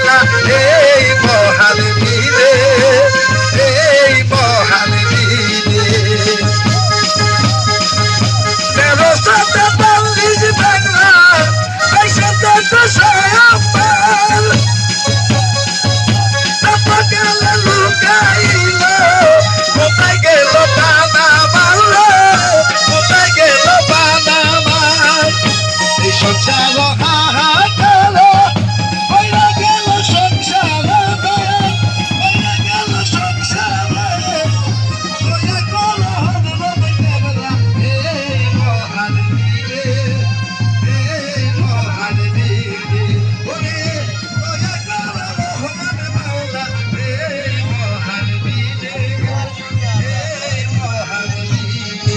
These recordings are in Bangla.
বাংলা এই মহান দিনে, এই মহান দিনে। 1342 বাংলা আইসাতে তো সয়ম্বর, তারপর গেল লুকাইল, কোথায় গেল পানামার, কোথায় গেল পানামার। এই সংসার হাহাকার হইয়া গেল সংসার, হইয়া গেল সংসার, হইয়া গেল হনরবেলা এই মহান দিনে, এই মহান দিনে। ওরে হইয়া গেল রহমান মাওলা এই মহান দিনে, এই মহান দিনে।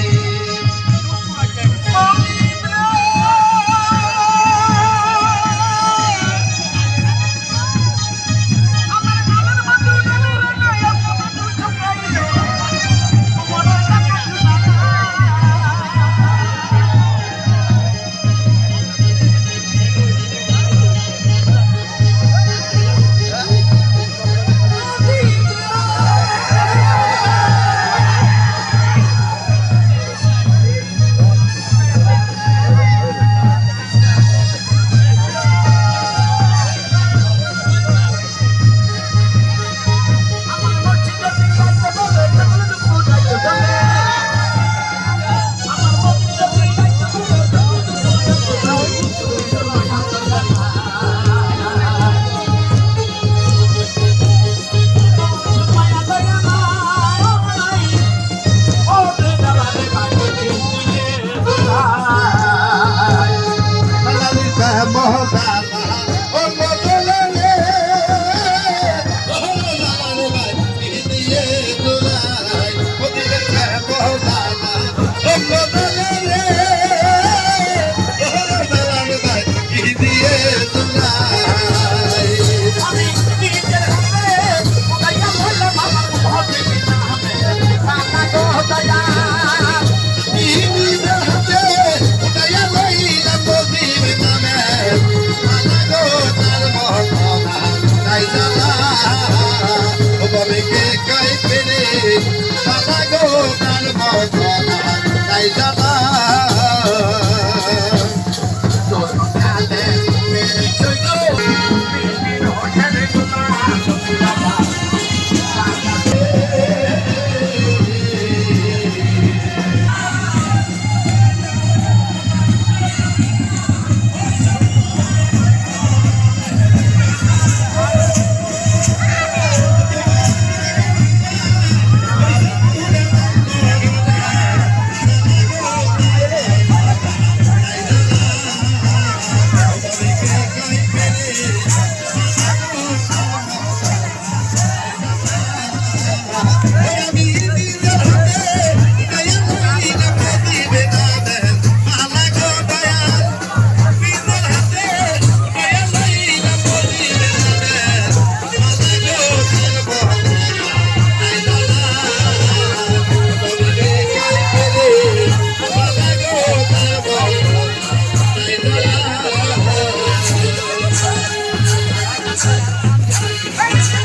Hey!